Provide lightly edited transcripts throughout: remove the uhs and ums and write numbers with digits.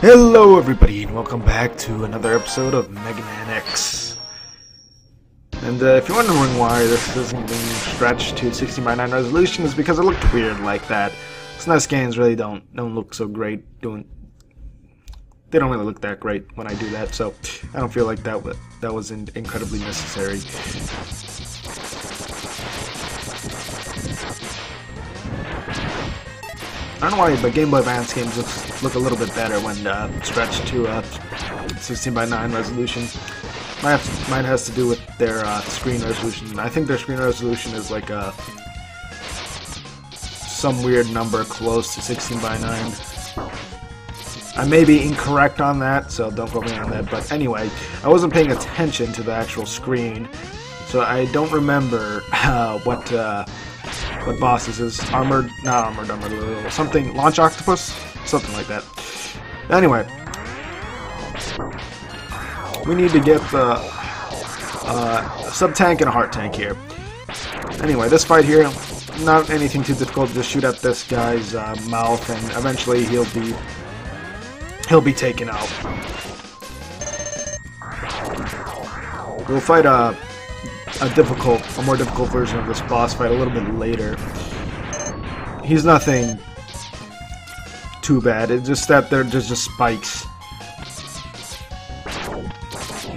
Hello everybody and welcome back to another episode of Megaman X. And if you're wondering why this isn't being stretched to 16:9 resolution, is because it looked weird like that. SNES games really don't look so great they don't really look that great when I do that, so I don't feel like that was incredibly necessary. I don't know why, but Game Boy Advance games look a little bit better when stretched to 16:9 resolution. Might has to do with their screen resolution. I think their screen resolution is like some weird number close to 16:9. I may be incorrect on that, so don't quote me on that. But anyway, I wasn't paying attention to the actual screen, so I don't remember what bosses is. Armored, something, Launch Octopus? Something like that. Anyway, we need to get the sub-tank and a heart tank here. Anyway, this fight here, not anything too difficult, just shoot at this guy's mouth and eventually he'll be taken out. We'll fight a more difficult version of this boss fight a little bit later. He's nothing too bad, it's just that they're just spikes.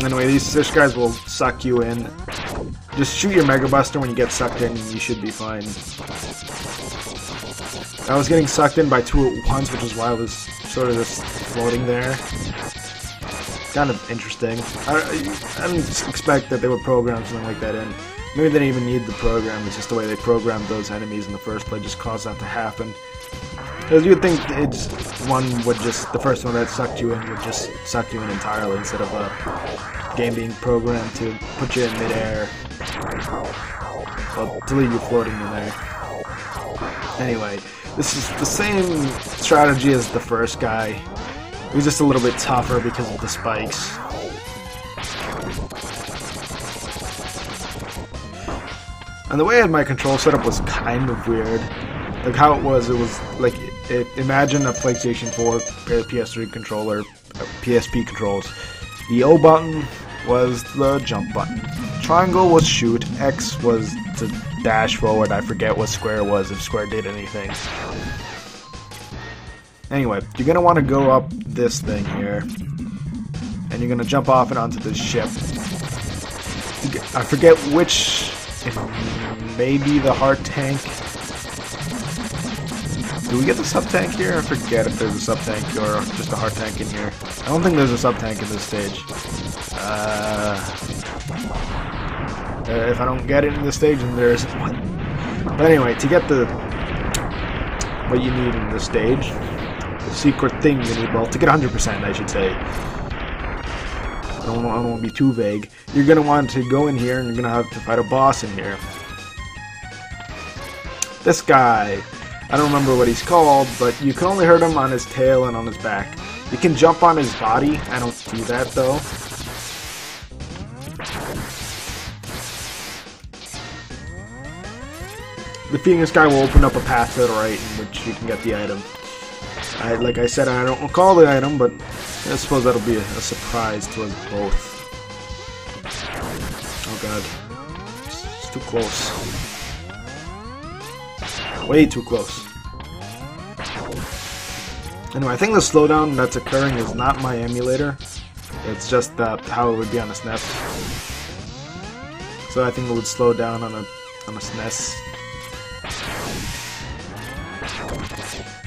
Anyway, these fish guys will suck you in. Just shoot your Mega Buster when you get sucked in and you should be fine. I was getting sucked in by two at once, which is why I was sort of just floating there. Kind of interesting. I didn't expect that they would program something like that in. Maybe they didn't even need the program, it's just the way they programmed those enemies in the first place just caused that to happen. Because you would think the first one that sucked you in would just suck you in entirely instead of a game being programmed to put you in midair. Well, to leave you floating in there. Anyway, this is the same strategy as the first guy. He's just a little bit tougher because of the spikes. And the way I had my control setup was kind of weird. Like how it was like, imagine a PlayStation 4 pair of PS3 controller, PSP controls. The O button was the jump button. Triangle was shoot, X was to dash forward, I forget what square was, if square did anything. Anyway, you're going to want to go up this thing here, and you're going to jump off and onto this ship. I forget which, maybe the heart tank. Do we get the sub-tank here? I forget if there's a sub-tank or just a heart tank in here. I don't think there's a sub-tank in this stage. If I don't get it in this stage, then there isn't one. But anyway, to get what you need in this stage, the secret thing you need, well, to get 100%, I should say. I don't want to be too vague. You're going to want to go in here, and you're going to have to fight a boss in here. This guy, I don't remember what he's called, but you can only hurt him on his tail and on his back. You can jump on his body. I don't do that, though. Defeating this guy will open up a path to the right in which you can get the item. Like I said, I don't recall the item, but I suppose that'll be a surprise to us both. Oh god. It's too close. Way too close. Anyway, I think the slowdown that's occurring is not my emulator. It's just how it would be on a SNES. So I think it would slow down on a SNES.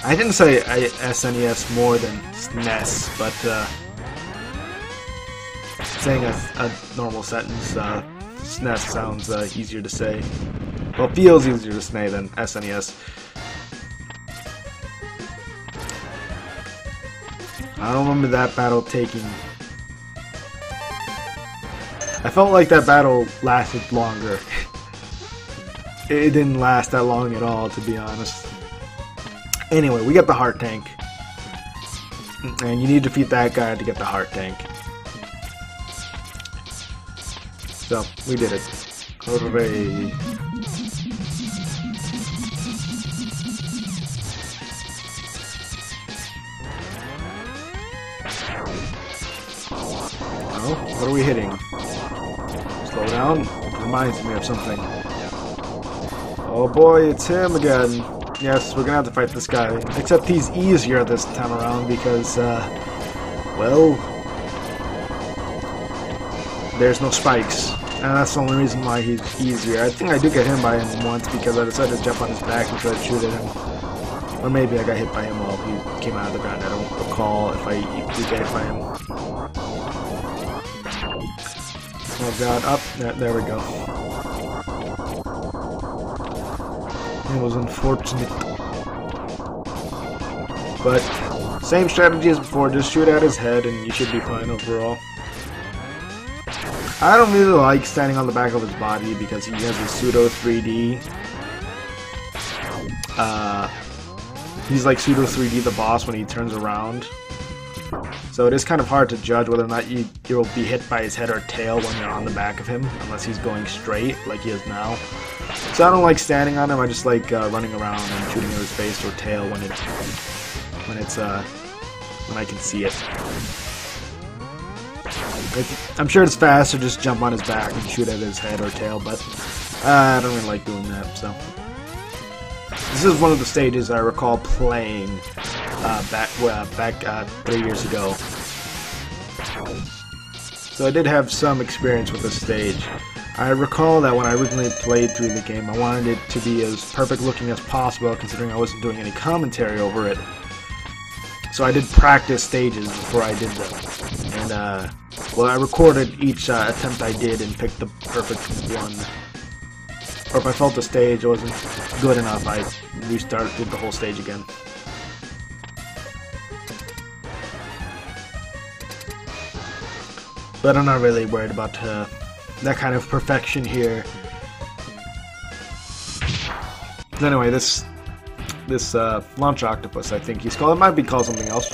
I didn't say SNES more than SNES, but saying a normal sentence, SNES sounds easier to say. Well, feels easier to say than SNES. I don't remember that battle taking... I felt like that battle lasted longer. It didn't last that long at all, to be honest. Anyway, we got the heart tank. And you need to defeat that guy to get the heart tank. So, we did it. Hooray. Oh, what are we hitting? Slow down. Reminds me of something. Oh boy, it's him again. Yes, we're gonna have to fight this guy. Except he's easier this time around because, well, there's no spikes. And that's the only reason why he's easier. I think I do get hit by him once because I decided to jump on his back and try to shoot at him. Or maybe I got hit by him while he came out of the ground. I don't recall if I did get hit by him. Oh god, up. There we go. It was unfortunate. But, same strategy as before, just shoot at his head and you should be fine overall. I don't really like standing on the back of his body because he has a pseudo 3D. He's like pseudo 3D the boss when he turns around. So it is kind of hard to judge whether or not you'll be hit by his head or tail when you're on the back of him, unless he's going straight like he is now. So I don't like standing on him. I just like running around and shooting at his face or tail when I can see it. I'm sure it's faster to just jump on his back and shoot at his head or tail, but I don't really like doing that. So this is one of the stages I recall playing back 3 years ago. So I did have some experience with this stage. I recall that when I originally played through the game, I wanted it to be as perfect looking as possible, considering I wasn't doing any commentary over it. So I did practice stages before I did them. And, well, I recorded each attempt I did and picked the perfect one. Or if I felt the stage wasn't good enough, I did the whole stage again. But I'm not really worried about that kind of perfection here. So anyway, this launch octopus, I think he's called. It might be called something else.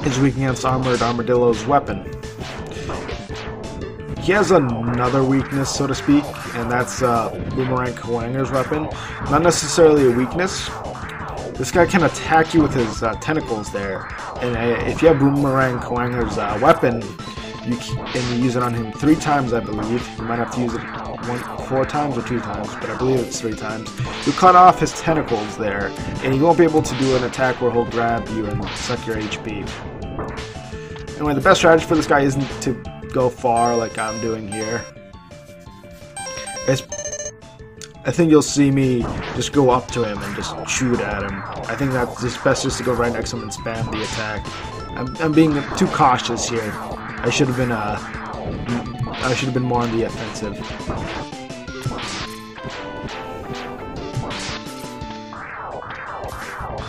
Is weak against armored armadillo's weapon. He has another weakness, so to speak, and that's Boomerang Kawanger's weapon. Not necessarily a weakness. This guy can attack you with his tentacles there, and if you have Boomerang Kawanger's weapon, and you use it on him 3 times, I believe. You might have to use it 4 times or 2 times, but I believe it's 3 times. You cut off his tentacles there, and he won't be able to do an attack where he'll grab you and suck your HP. Anyway, the best strategy for this guy isn't to go far like I'm doing here. I think you'll see me just go up to him and just shoot at him. I think that's just best just to go right next to him and spam the attack. I'm being too cautious here. I should have been more on the offensive.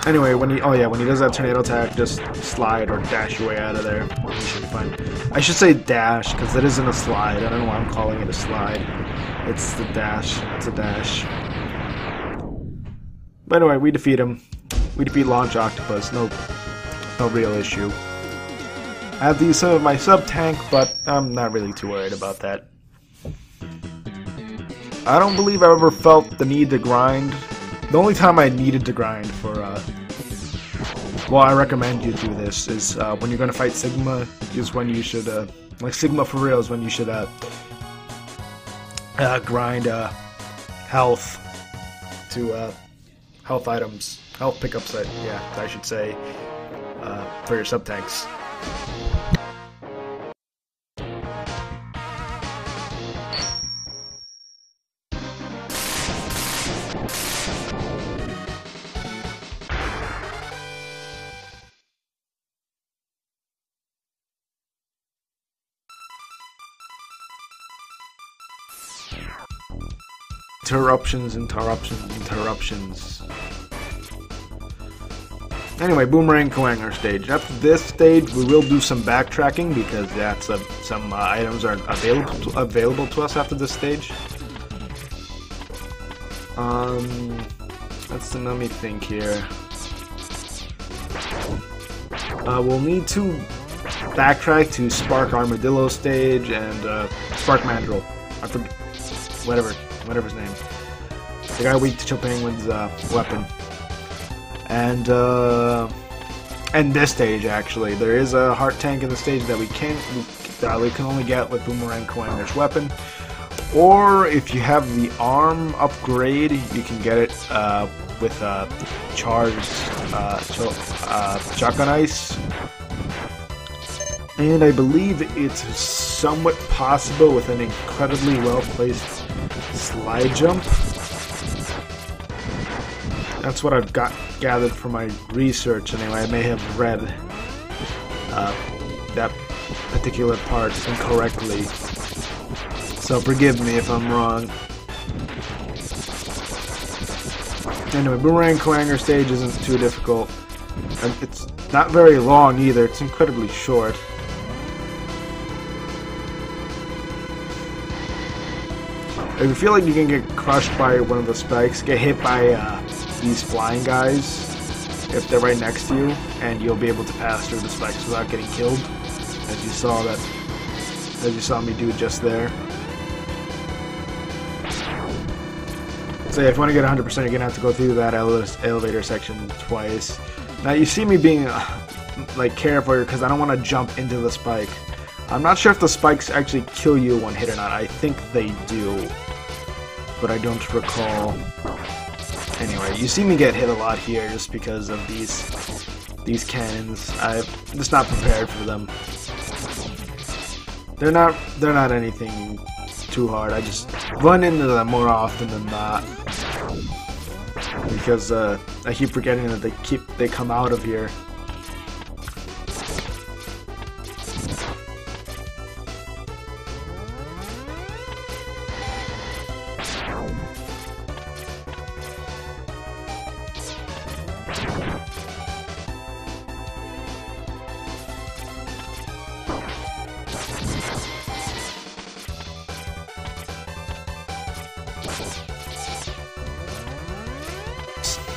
Anyway, when he does that tornado attack, just slide or dash your way out of there. You should be fine. I should say dash because it isn't a slide. I don't know why I'm calling it a slide. It's the dash. It's a dash. But anyway, we defeat him. We defeat Launch Octopus. No real issue. I have to use some of my sub-tank, but I'm not really too worried about that. I don't believe I ever felt the need to grind. The only time I needed to grind for, well, I recommend you do this, is when you're going to fight Sigma, is when you should, like Sigma for real, is when you should grind health to health items, health pickups, I should say, for your sub-tanks. Interruptions. Anyway, Boomerang Kawanger stage. After this stage, we will do some backtracking because that's some items are available to us after this stage. Let me think here. We'll need to backtrack to Spark Armadillo stage and Spark Mandrill. I forget whatever his name. The guy weak to Chill Penguin's weapon. And And this stage, actually, there is a heart tank in the stage that we can only get with Boomerang Koanger's weapon. Or if you have the arm upgrade, you can get it with charged shotgun ice. And I believe it's somewhat possible with an incredibly well-placed slide jump. That's what I've gathered from my research anyway. I may have read that particular part incorrectly. So forgive me if I'm wrong. Anyway, Boomerang Koanger stage isn't too difficult. And it's not very long either, it's incredibly short. If you feel like you can get crushed by one of the spikes, get hit by these flying guys if they're right next to you, and you'll be able to pass through the spikes without getting killed, as you saw me do just there. So yeah, if you want to get 100%, you're gonna have to go through that elevator section twice. Now you see me being like careful because I don't want to jump into the spike. I'm not sure if the spikes actually kill you one hit or not. I think they do, but I don't recall. Anyway, you see me get hit a lot here just because of these cannons. I'm just not prepared for them. They're not anything too hard. I just run into them more often than not because I keep forgetting that they come out of here.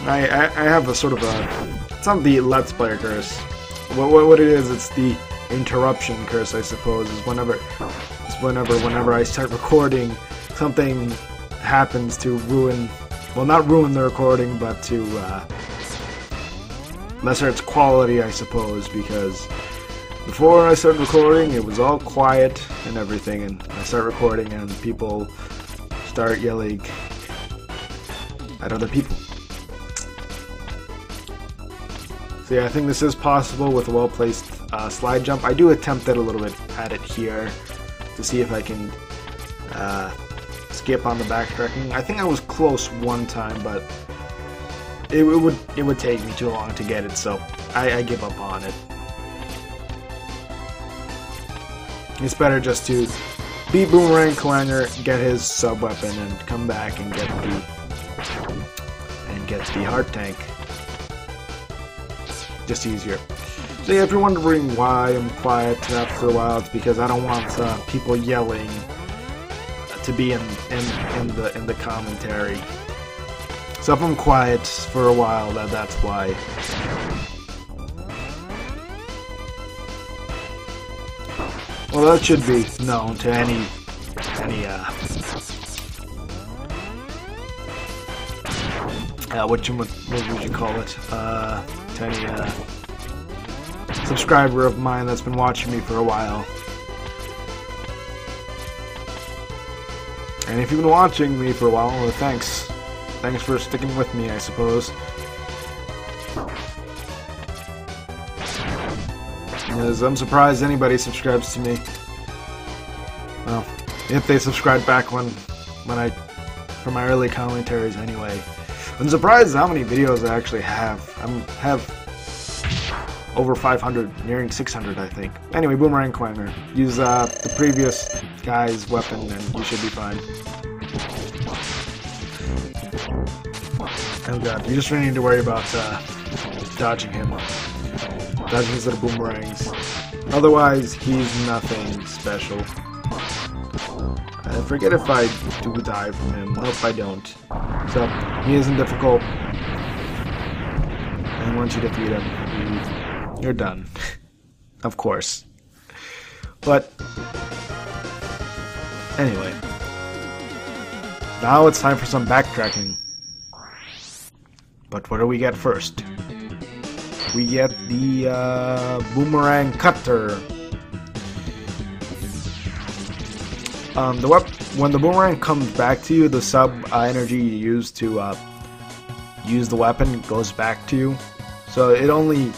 I have a sort of a... It's not the Let's Player curse. What it is, it's the interruption curse, I suppose. Is whenever I start recording, something happens to ruin... Well, not ruin the recording, but to lesser its quality, I suppose, because before I started recording, it was all quiet and everything, and I start recording and people start yelling at other people. So yeah, I think this is possible with a well-placed slide jump. I do attempt it a little bit at it here to see if I can skip on the backtracking. I think I was close one time, but it would take me too long to get it, so I give up on it. It's better just to beat Boomerang Koanger, get his sub-weapon, and come back and get the heart tank. Just easier. So yeah, if you're wondering why I'm quiet after a while, it's because I don't want people yelling to be in the commentary. So if I'm quiet for a while, that's why. Well, that should be known to any what would you call it? To any subscriber of mine that's been watching me for a while. And if you've been watching me for a while, well, thanks. Thanks for sticking with me, I suppose. Because I'm surprised anybody subscribes to me. Well, if they subscribed back for my early commentaries anyway. I'm surprised how many videos I actually have. I have over 500, nearing 600, I think. Anyway, Boomerang Koanger. Use the previous guy's weapon and you should be fine. Oh god, you just really need to worry about dodging him. Dodging his little boomerangs. Otherwise, he's nothing special. I forget if I do die from him. I hope I don't. So, he isn't difficult. And once you defeat him, you're done. Of course. But, anyway. Now it's time for some backtracking. But what do we get first? we get the boomerang cutter. When the boomerang comes back to you, the sub energy you use to use the weapon goes back to you. So you only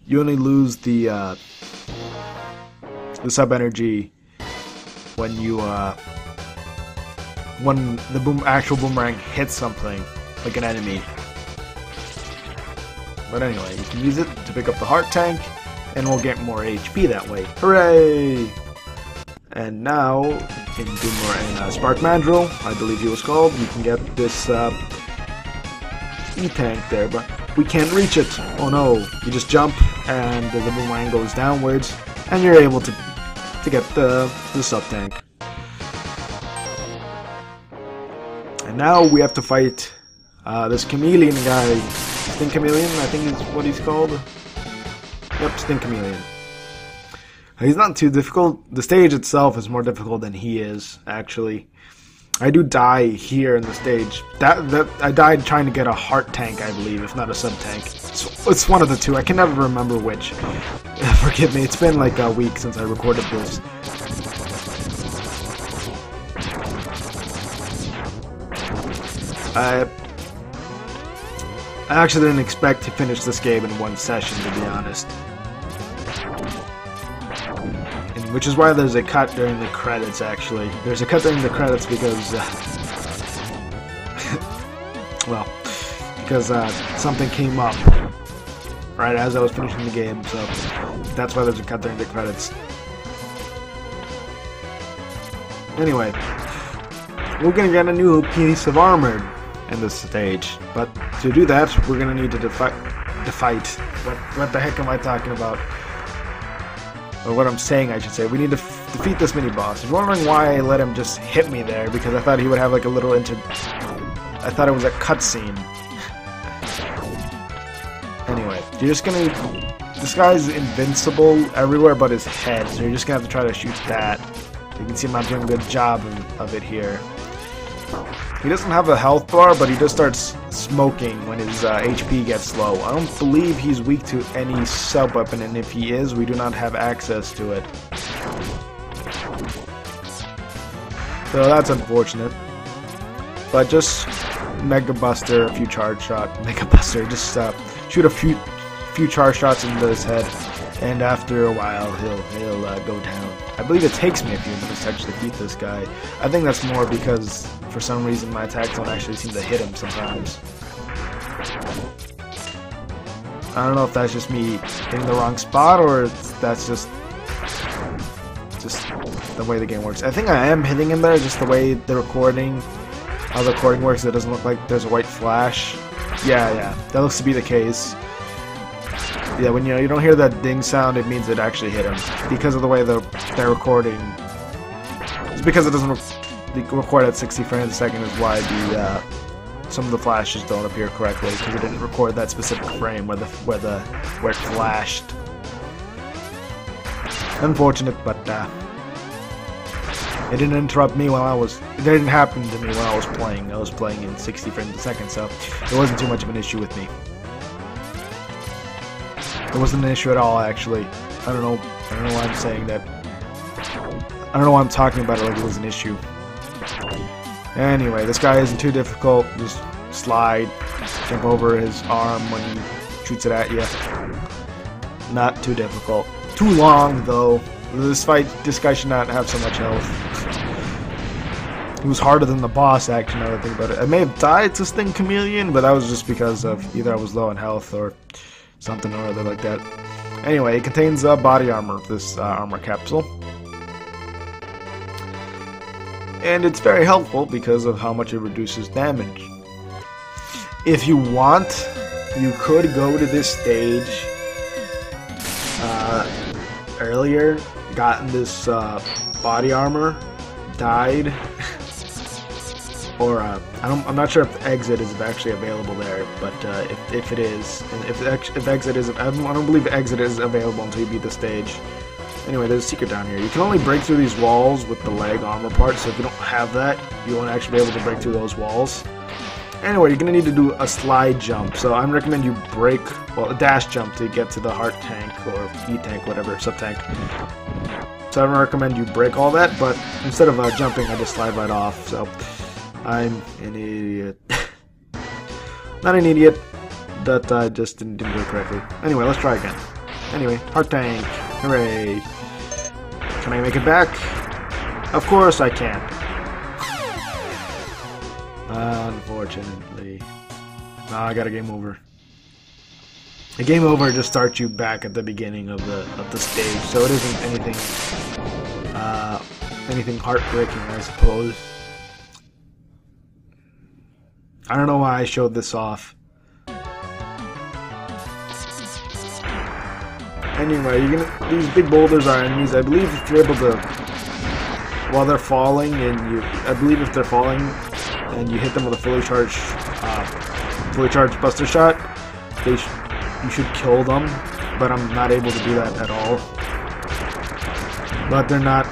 lose the sub energy when the actual boomerang hits something like an enemy. But anyway, you can use it to pick up the heart tank, and we'll get more HP that way. Hooray! And now, in Boomerang Spark Mandrill, I believe he was called, you can get this E-tank there, but we can't reach it. Oh no, you just jump, and the boomerang goes downwards, and you're able to get the sub-tank. And now we have to fight this chameleon guy. Stink Chameleon, I think is what he's called. Yep, Stink Chameleon. He's not too difficult. The stage itself is more difficult than he is, actually. I do die here in the stage. I died trying to get a heart tank, I believe, if not a sub-tank. It's one of the two. I can never remember which. Forgive me, it's been like a week since I recorded this. I actually didn't expect to finish this game in one session, to be honest. Which is why there's a cut during the credits, actually. There's a cut during the credits because, well, because something came up right as I was finishing the game, so that's why there's a cut during the credits. Anyway, we're gonna get a new piece of armor in this stage, but to do that, we're gonna need to defeat. What the heck am I talking about? Or what I'm saying, I should say. We need to defeat this mini-boss. If you're wondering why I let him just hit me there, because I thought he would have like a little I thought it was a cutscene. Anyway, you're just gonna... This guy's invincible everywhere but his head, so you're just gonna have to try to shoot that. You can see I'm not doing a good job of it here. He doesn't have a health bar, but he just starts smoking when his HP gets low. I don't believe he's weak to any sub-weapon, and if he is, we do not have access to it. So that's unfortunate. But just Mega Buster, a few charge shots. Mega Buster, just shoot a few charge shots into his head, and after a while, he'll go down. I believe it takes me a few minutes to actually beat this guy. I think that's more because, for some reason, my attacks don't actually seem to hit him sometimes. I don't know if that's just me hitting the wrong spot, or that's just the way the game works. I think I am hitting him there, just the way how the recording works. It doesn't look like there's a white flash. Yeah, that looks to be the case. Yeah, when you don't hear that ding sound, it means it actually hit him. Because of the way they're recording. It's because it doesn't record at 60 frames a second is why some of the flashes don't appear correctly, because it didn't record that specific frame where it flashed. Unfortunate, but it didn't interrupt me while it didn't happen to me when I was playing. I was playing in 60 frames a second, so it wasn't too much of an issue with me. It wasn't an issue at all, actually. I don't know why I'm saying that. I don't know why I'm talking about it like it was an issue. Anyway, this guy isn't too difficult. Just slide, jump over his arm when he shoots it at you. Not too difficult. Too long, though. This guy should not have so much health. He was harder than the boss, actually, now that I think about it. I may have died to Stink Chameleon, but that was just because of either I was low on health or something or other like that. Anyway, it contains body armor, this armor capsule. And it's very helpful because of how much it reduces damage. If you want, you could go to this stage earlier, gotten this body armor, died, or I'm not sure if exit is actually available there, but if it is, if exit is, I don't believe exit is available until you beat the stage. Anyway, there's a secret down here. You can only break through these walls with the leg armor part, so if you don't have that, you won't actually be able to break through those walls. Anyway, you're gonna need to do a slide jump. So I recommend you break, well, a dash jump to get to the heart tank or E-tank, whatever, sub-tank. So I recommend you break all that, but instead of jumping, I just slide right off. So I'm an idiot. Not an idiot, that I just didn't do it correctly. Anyway, let's try again. Anyway, heart tank, hooray! Can I make it back? Of course I can. Unfortunately. No, I got a game over. A game over just starts you back at the beginning of the stage, so it isn't anything heartbreaking, I suppose. I don't know why I showed this off. Anyway, these big boulders are enemies. I believe if you're able to, while they're falling, I believe if they're falling and you hit them with a fully charged Buster Shot, you should kill them. But I'm not able to do that at all. But they're not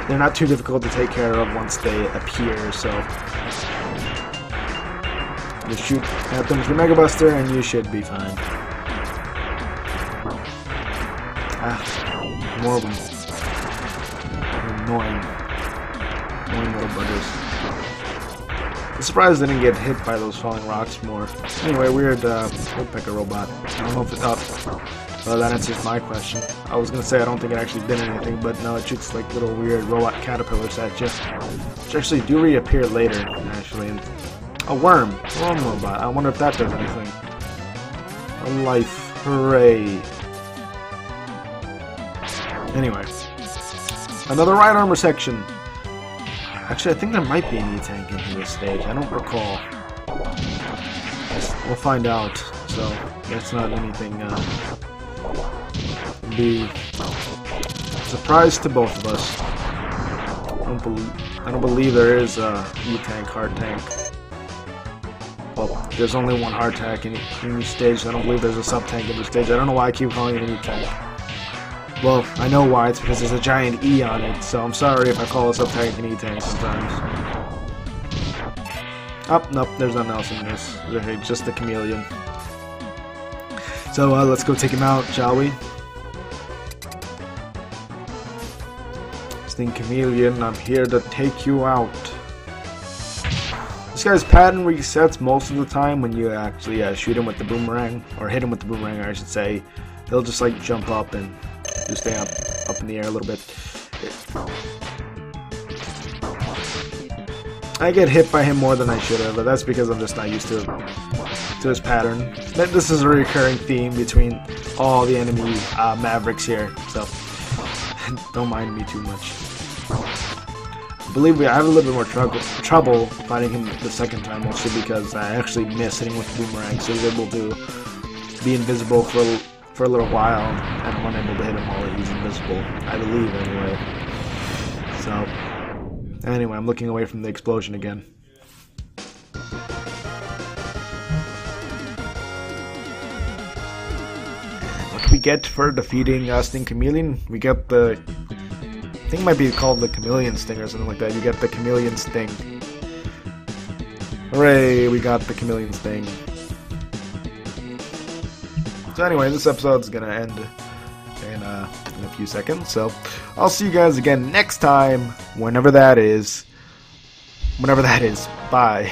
they're not too difficult to take care of once they appear. So just shoot at them with your Mega Buster, and you should be fine. More of them. Annoying little buggers. I'm surprised I didn't get hit by those falling rocks more. Anyway, weird woodpecker robot. I don't know if it's up. Well, that answers my question. I was gonna say I don't think it actually did anything, but no, it shoots like little weird robot caterpillars at you, which actually do reappear later, actually. And a worm robot. I wonder if that does anything. A life, hooray! Anyway, another right armor section. Actually, I think there might be an E-tank in this stage. I don't recall. We'll find out. So that's not anything. Be surprise to both of us. I don't believe there is a E-tank, hard tank. Well, there's only one hard tank in each stage. I don't believe there's a sub tank in each stage. I don't know why I keep calling it an E-tank. Well, I know why. It's because there's a giant E on it, so I'm sorry if I call a sub-tank an E-tank sometimes. Oh, nope, there's nothing else in this. Okay, just the chameleon. So, let's go take him out, shall we? Sting Chameleon, I'm here to take you out. This guy's pattern resets most of the time when you actually shoot him with the boomerang, or hit him with the boomerang, I should say. He'll just like jump up and just stay up in the air a little bit. I get hit by him more than I should have, but that's because I'm just not used to his pattern. This is a recurring theme between all the enemy Mavericks here, so don't mind me too much. Believe me, I have a little bit more trouble fighting him the second time, mostly because I actually miss hitting with the boomerang, so he's able to be invisible for a little while, and I'm unable to hit him while he's invisible, I believe, anyway. So, anyway, I'm looking away from the explosion again. What do we get for defeating Sting Chameleon? We get the... I think it might be called the Chameleon Sting or something like that. You get the Chameleon Sting. Hooray, we got the Chameleon Sting. So anyway, this episode's gonna end in a few seconds, so I'll see you guys again next time, whenever that is. Bye.